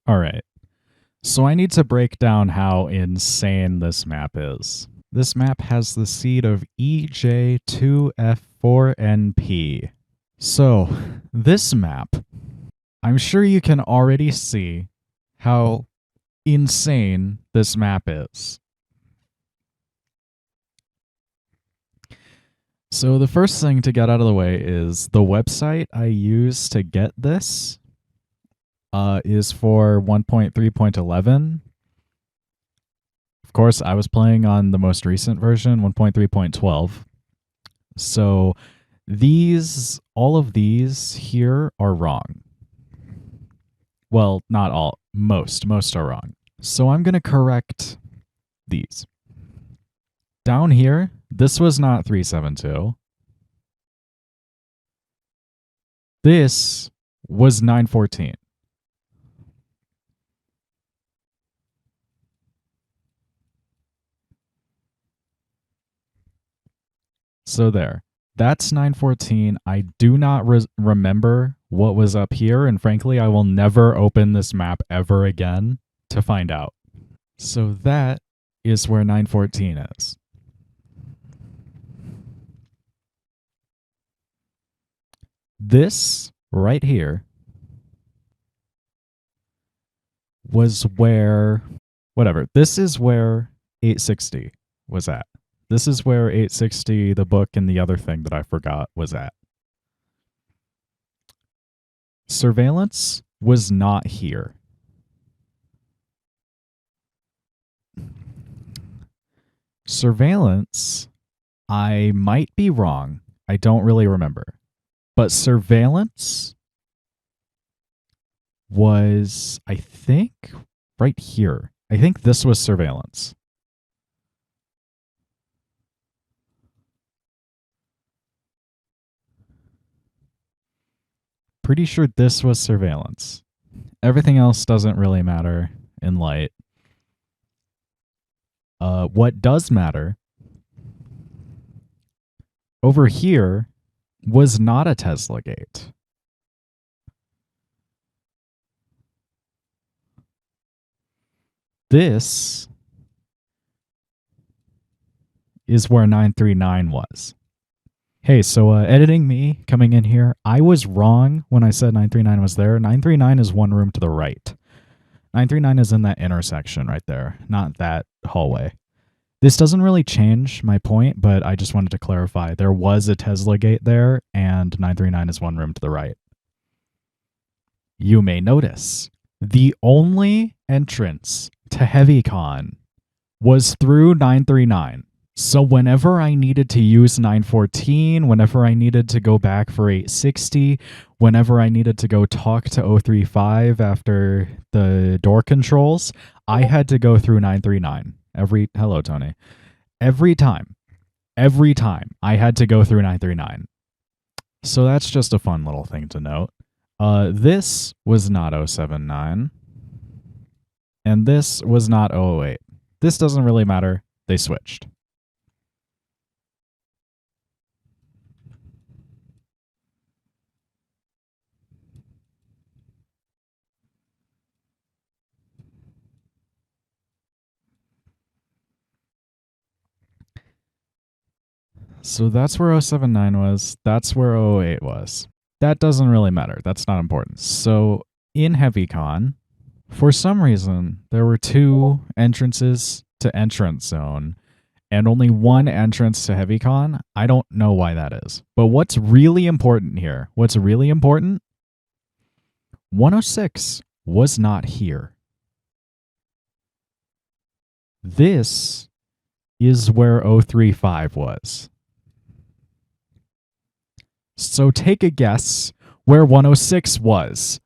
All right. So I need to break down how insane this map is. This map has the seed of EJ2F4NP. So this map, I'm sure you can already see how insane this map is. So the first thing to get out of the way is the website I use to get this is for 1.3.11. Of course, I was playing on the most recent version, 1.3.12. So all of these here are wrong. Well, not all, most are wrong. So I'm going to correct these. Down here, this was not 372. This was 914. So there. That's 914. I do not remember what was up here, and frankly, I will never open this map ever again to find out. So that is where 914 is. This right here was where, whatever, this is where 860 was at. This is where 860, the book, and the other thing that I forgot was at. Surveillance was not here. Surveillance, I might be wrong. I don't really remember. But surveillance was, I think, right here. I think this was surveillance. Pretty sure this was surveillance. Everything else doesn't really matter in light. What does matter over here was not a Tesla gate. This is where 939 was. Hey, so editing me coming in here, I was wrong when I said 939 was there. 939 is one room to the right. 939 is in that intersection right there, not that hallway. This doesn't really change my point, but I just wanted to clarify. There was a Tesla gate there, and 939 is one room to the right. You may notice the only entrance to HeavyCon was through 939. So whenever I needed to use 914, whenever I needed to go back for 860, whenever I needed to go talk to 035 after the door controls, I had to go through 939. Hello, Tony. Every time I had to go through 939. So that's just a fun little thing to note. This was not 079. And this was not 008. This doesn't really matter. They switched. So that's where 079 was. That's where 008 was. That doesn't really matter. That's not important. So in HeavyCon, for some reason, there were two entrances to Entrance Zone and only one entrance to HeavyCon. I don't know why that is. But what's really important here, 106 was not here. This is where 035 was. So take a guess where 106 was.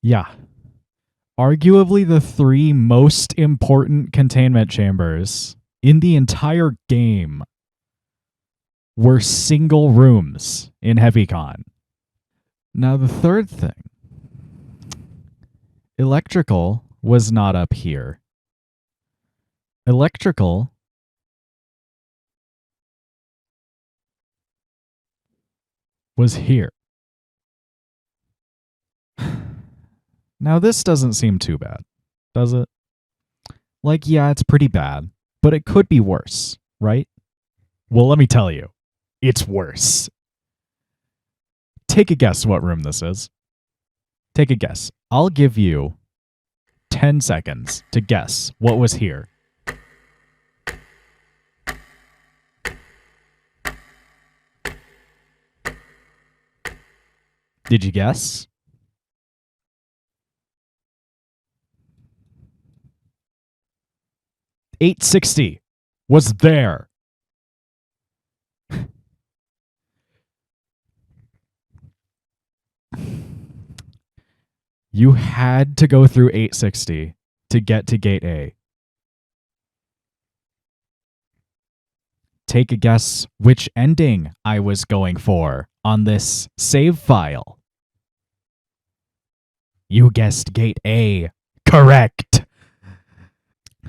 Yeah. Arguably the three most important containment chambers in the entire game were single rooms in HeavyCon. Now the third thing Electrical was not up here. Electrical was here. Now, this doesn't seem too bad, does it? Like, yeah, it's pretty bad, but it could be worse, right? Well, let me tell you, it's worse. Take a guess what room this is. Take a guess. I'll give you 10 seconds to guess what was here. Did you guess? $860 was there. You had to go through 860 to get to gate A. Take a guess which ending I was going for on this save file. You guessed gate A. Correct.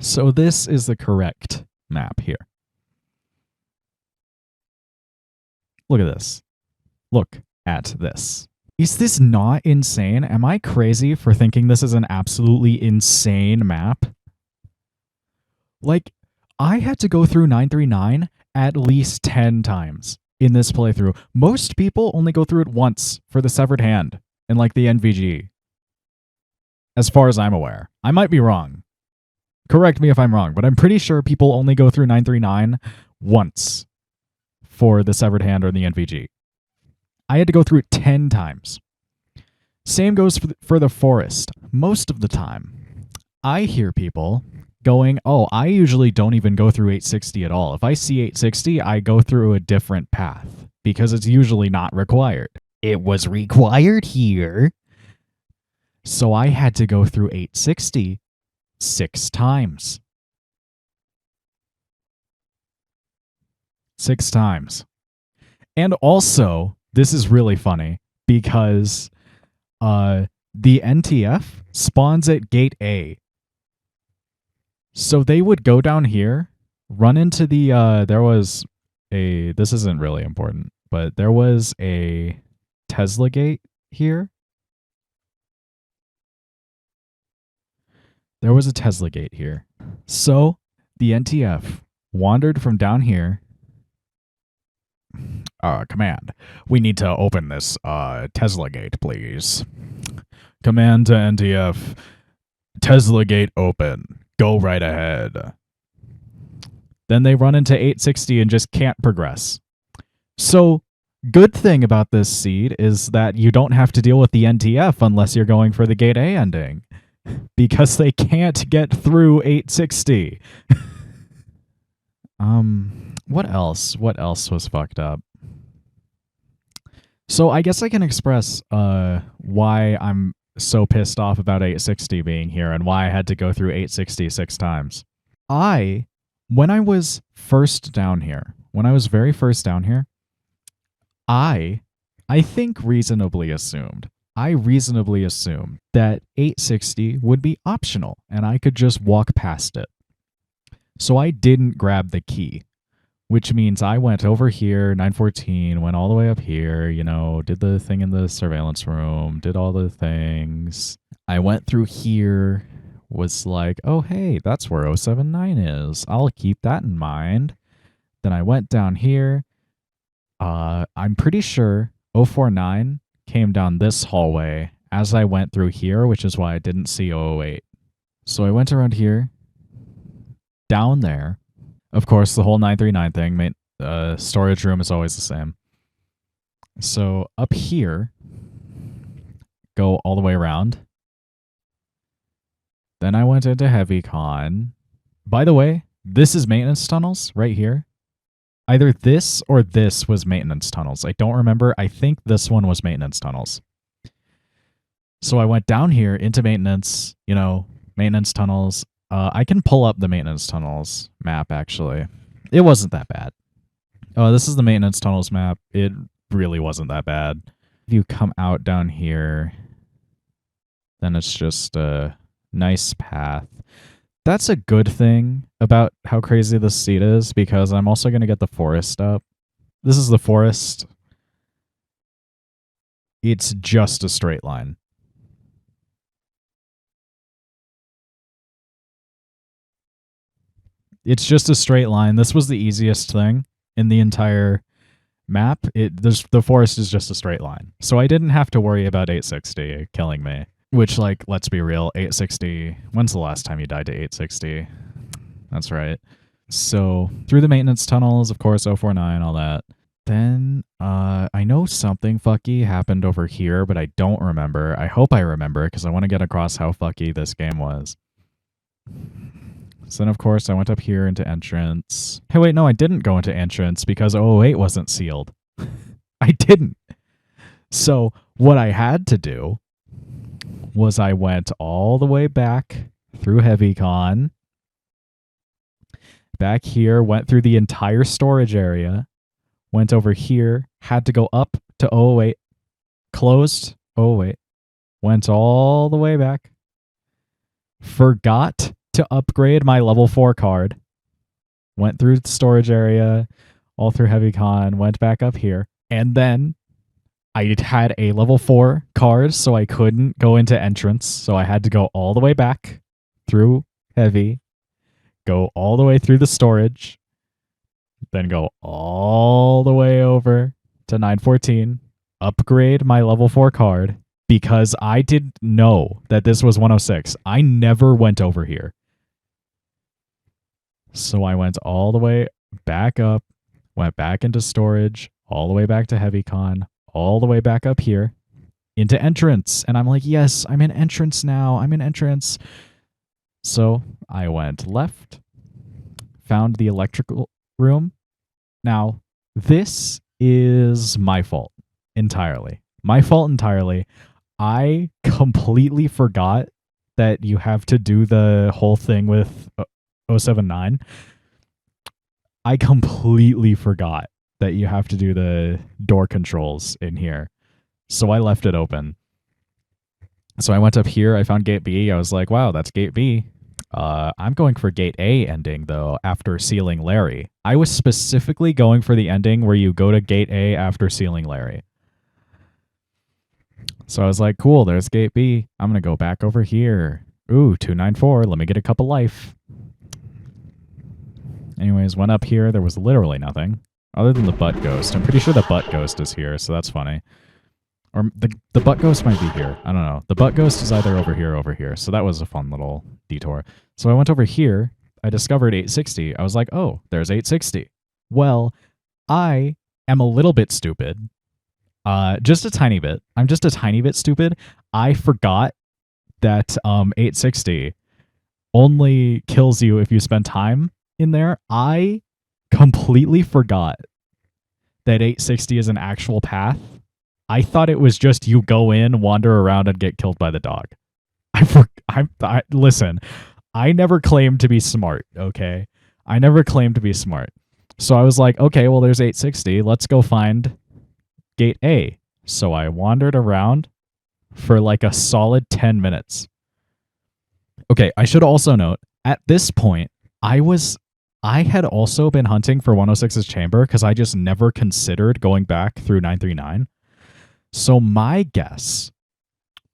So this is the correct map here. Look at this. Look at this. Is this not insane? Am I crazy for thinking this is an absolutely insane map? Like, I had to go through 939 at least 10 times in this playthrough. Most people only go through it once for the severed hand and like the NVG. As far as I'm aware. I might be wrong. Correct me if I'm wrong, but I'm pretty sure people only go through 939 once for the severed hand or the NVG. I had to go through it 10 times. Same goes for the forest. Most of the time, I hear people going, oh, I usually don't even go through 860 at all. If I see 860, I go through a different path because it's usually not required. It was required here. So I had to go through 860 6 times. 6 times. And also, this is really funny because the NTF spawns at gate A. So they would go down here, run into the this isn't really important, but there was a Tesla gate here. There was a Tesla gate here. So the NTF wandered from down here. Command, we need to open this Tesla gate, please. Command to NTF, Tesla gate open. Go right ahead. Then they run into 860 and just can't progress. So, good thing about this seed is that you don't have to deal with the NTF unless you're going for the gate A ending. Because they can't get through 860. What else? What else was fucked up? So I guess I can express why I'm so pissed off about 860 being here and why I had to go through 860 6 times. When I was first down here, when I was very first down here, I think reasonably assumed that 860 would be optional and I could just walk past it. So I didn't grab the key, which means I went over here, 914, went all the way up here, did the thing in the surveillance room, did all the things. I went through here, was like, oh, hey, that's where 079 is. I'll keep that in mind. Then I went down here. I'm pretty sure 049 came down this hallway as I went through here, which is why I didn't see 008. So I went around here, down there. Of course, the whole 939 thing, storage room is always the same. So up here, go all the way around. Then I went into Heavy Con. By the way, this is maintenance tunnels right here. Either this or this was maintenance tunnels. I don't remember. I think this one was maintenance tunnels. So I went down here into maintenance, maintenance tunnels. I can pull up the maintenance tunnels map, actually. It wasn't that bad. Oh, this is the maintenance tunnels map. It really wasn't that bad. If you come out down here, Then it's just a nice path. That's a good thing about how crazy this seat is, because I'm also going to get the forest up. This is the forest. It's just a straight line. It's just a straight line. This was the easiest thing in the entire map. The forest is just a straight line. So I didn't have to worry about 860 killing me. Which, like, let's be real, 860... When's the last time you died to 860? That's right. So, through the maintenance tunnels, of course, 049, all that. Then, I know something fucky happened over here, but I don't remember. I hope I remember, because I want to get across how fucky this game was. So then, of course, I went up here into entrance. Hey, wait, no, I didn't go into entrance, because 008 wasn't sealed. I didn't. So, what I had to do was I went all the way back through HeavyCon, back here, went through the entire storage area, went over here, had to go up to 008, closed 008, went all the way back, forgot to upgrade my level 4 card, went through the storage area, all through HeavyCon, went back up here, and then I had a level 4 card, so I couldn't go into entrance, so I had to go all the way back through Heavy, go all the way through the storage, then go all the way over to 914, upgrade my level 4 card, because I didn't know that this was 106. I never went over here. So I went all the way back up, went back into storage, all the way back to HeavyCon, all the way back up here into entrance. And I'm like, yes, I'm in entrance now. I'm in entrance. So I went left, found the electrical room. Now, this is my fault entirely. My fault entirely. I completely forgot that you have to do the whole thing with 079. I completely forgot that you have to do the door controls in here. So I left it open. So I went up here, I found gate B. I was like, wow, that's gate B. I'm going for gate A ending, though, after sealing Larry. I was specifically going for the ending where you go to gate A after sealing Larry. So I was like, cool, there's gate B. I'm going to go back over here. Ooh, 294, let me get a cup of life. Anyways, went up here, there was literally nothing. Other than the butt ghost. I'm pretty sure the butt ghost is here, so that's funny. Or the butt ghost might be here. I don't know. The butt ghost is either over here or over here. So that was a fun little detour. So I went over here. I discovered 860. I was like, oh, there's 860. Well, I am a little bit stupid. Just a tiny bit. I'm just a tiny bit stupid. I forgot that 860 only kills you if you spend time in there. I completely forgot that 860 is an actual path. I thought it was just you go in, wander around, and get killed by the dog. Listen, I never claimed to be smart, okay? I never claimed to be smart. So I was like, okay, well, there's 860. Let's go find gate A. So I wandered around for like a solid 10 minutes. Okay, I should also note, at this point, I had also been hunting for 106's chamber because I just never considered going back through 939. So my guess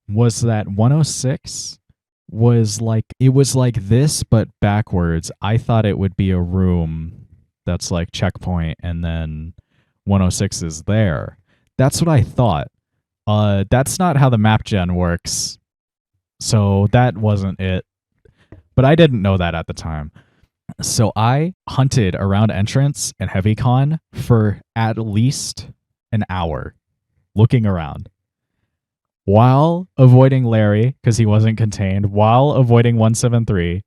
was that 106 was like, it was like this, but backwards. I thought it would be a room that's like checkpoint and then 106 is there. That's what I thought. That's not how the mapgen works. So that wasn't it. But I didn't know that at the time. So I hunted around entrance and HeavyCon for at least an hour, looking around, while avoiding Larry because he wasn't contained, while avoiding 173,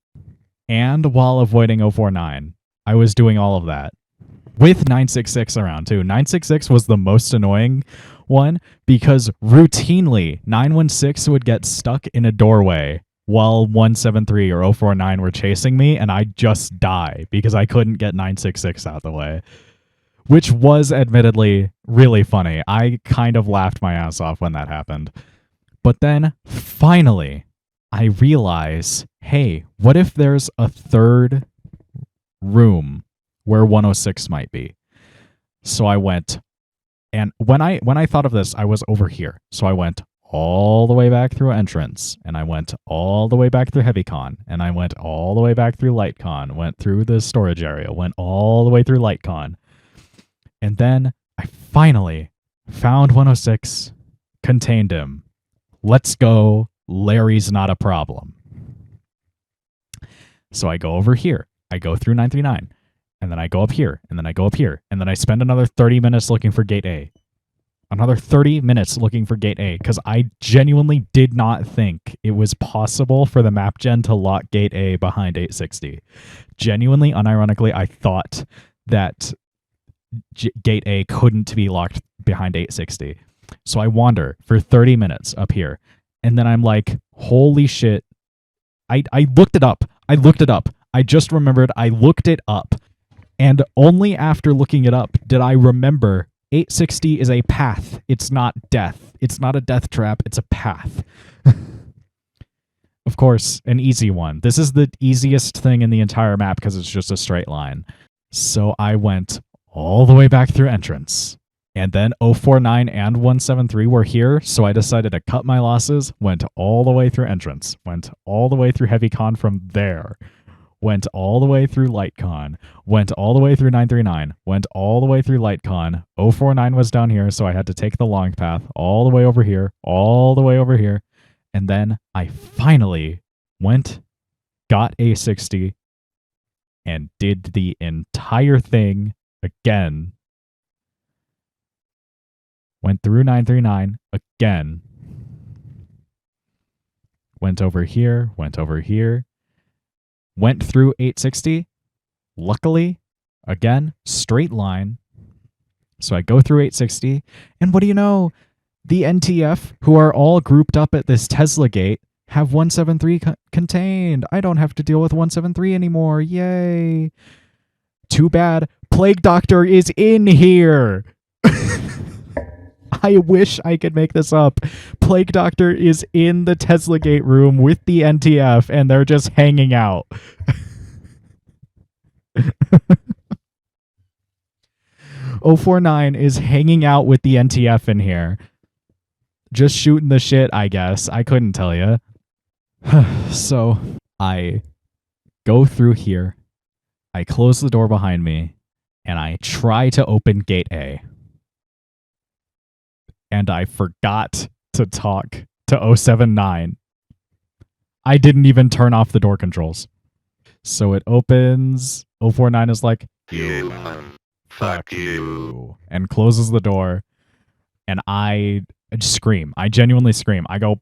and while avoiding 049. I was doing all of that with 966 around too. 966 was the most annoying one because routinely 916 would get stuck in a doorway while 173 or 049 were chasing me, and I'd just die because I couldn't get 966 out the way, which was admittedly really funny. I kind of laughed my ass off when that happened. But then finally, I realize, hey, what if there's a third room where 106 might be? So I went, and when I thought of this, I was over here. So I went all the way back through entrance, and I went all the way back through heavy con, and I went all the way back through light con, went through the storage area, went all the way through light con. And then I finally found 106, contained him. Let's go. Larry's not a problem. So I go over here. I go through 939. And then I go up here. And then I go up here. And then I spend another 30 minutes looking for gate A. Another 30 minutes looking for gate A. Because I genuinely did not think it was possible for the mapgen to lock gate A behind 860. Genuinely, unironically, I thought that gate A couldn't be locked behind 860. So I wander for 30 minutes up here. And then I'm like, holy shit. I looked it up. I just remembered I looked it up. And only after looking it up did I remember 860 is a path. It's not death. It's not a death trap. It's a path. Of course, an easy one. This is the easiest thing in the entire map because it's just a straight line. So I went all the way back through entrance. And then 049 and 173 were here, so I decided to cut my losses, went all the way through entrance, went all the way through heavy con from there, went all the way through light con, went all the way through 939, went all the way through light con. 049 was down here, so I had to take the long path all the way over here, and then I finally went, got A60, and did the entire thing again. Went through 939 again. Went over here, went through 860. Luckily, again, straight line. So I go through 860, and what do you know? The NTF, who are all grouped up at this Tesla gate, have 173 contained. I don't have to deal with 173 anymore. Yay. Too bad Plague Doctor is in here. I wish I could make this up. Plague Doctor is in the Tesla gate room with the NTF, and they're just hanging out. 049 is hanging out with the NTF in here. Just shooting the shit, I guess. I couldn't tell you. So I go through here. I close the door behind me, and I try to open gate A. And I forgot to talk to 079. I didn't even turn off the door controls. So it opens. 049 is like, Human, fuck you. And closes the door. And I scream. I genuinely scream. I go,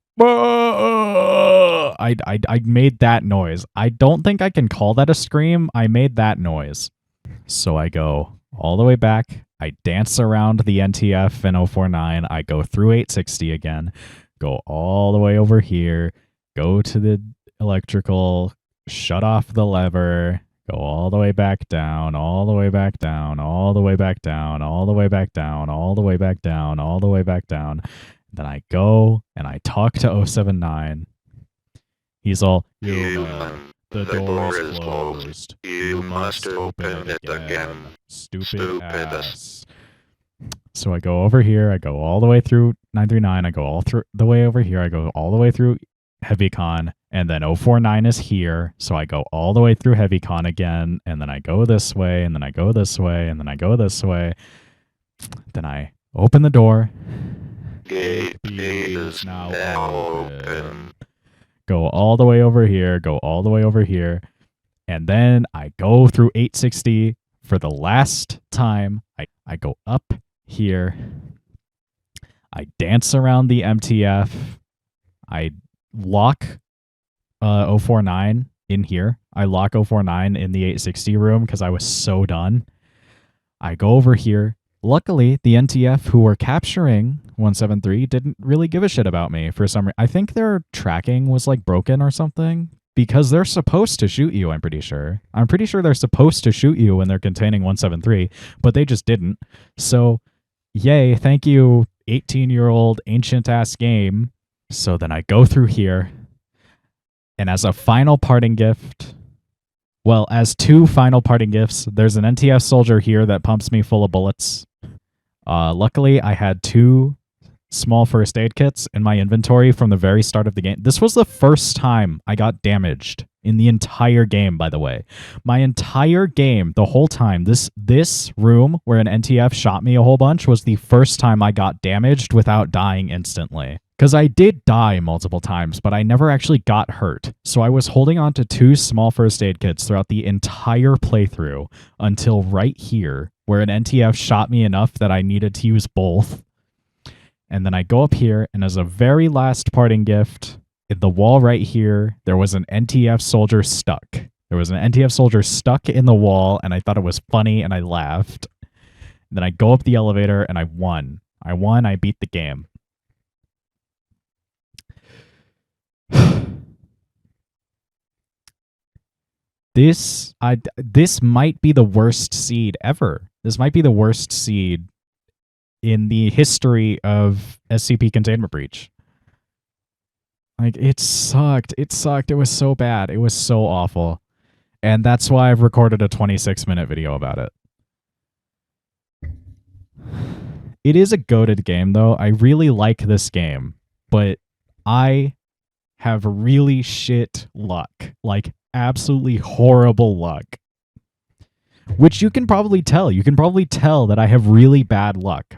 I made that noise. I don't think I can call that a scream. I made that noise. So I go all the way back. I dance around the NTF and 049. I go through 860 again, go all the way over here, go to the electrical, shut off the lever, go all the way back down, all the way back down, all the way back down, all the way back down, all the way back down, all the way back down. Then I go and I talk to 079. He's all, Human, the door is closed. You must open it again. Stupid ass. So I go over here. I go all the way through 939. I go all through the way over here. I go all the way through heavy con. And then 049 is here. So I go all the way through heavy con again. And then I go this way. And then I go this way. And then I go this way. Then I open the door. Gate B is now open. Go all the way over here. Go all the way over here. And then I go through 860 for the last time. I go up here. I dance around the MTF. I lock 049 in here. I lock 049 in the 860 room because I was so done. I go over here. Luckily, the NTF who were capturing 173 didn't really give a shit about me for some reason. I think their tracking was like broken or something. Because they're supposed to shoot you, I'm pretty sure. I'm pretty sure they're supposed to shoot you when they're containing 173, but they just didn't. So, yay, thank you, 18-year-old ancient-ass game. So then I go through here, and as a final parting gift, well, as two final parting gifts, there's an NTF soldier here that pumps me full of bullets. Luckily, I had two small first aid kits in my inventory from the very start of the game. This was the first time I got damaged in the entire game, by the way. My entire game, the whole time, this room where an NTF shot me a whole bunch was the first time I got damaged without dying instantly. Because I did die multiple times, but I never actually got hurt. So I was holding on to two small first aid kits throughout the entire playthrough until right here, where an NTF shot me enough that I needed to use both. And then I go up here, and as a very last parting gift, in the wall right here, there was an NTF soldier stuck. There was an NTF soldier stuck in the wall, and I thought it was funny, and I laughed. And then I go up the elevator, and I won. I beat the game. This might be the worst seed ever. This might be the worst seed in the history of SCP Containment Breach. Like, it sucked. It sucked. It was so bad. It was so awful. And that's why I've recorded a 26-minute video about it. It is a goated game, though. I really like this game, but I have really shit luck. Like, absolutely horrible luck. Which you can probably tell. You can probably tell that I have really bad luck.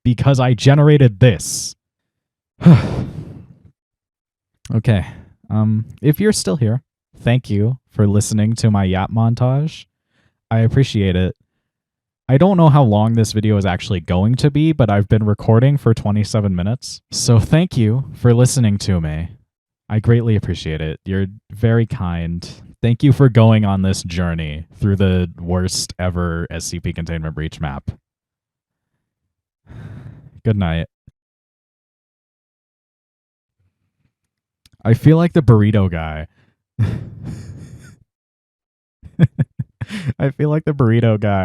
Because I generated this. Okay. If you're still here, thank you for listening to my yap montage. I appreciate it. I don't know how long this video is actually going to be, but I've been recording for 27 minutes. So thank you for listening to me. I greatly appreciate it. You're very kind. Thank you for going on this journey through the worst ever SCP Containment Breach map. Good night. I feel like the burrito guy. I feel like the burrito guy.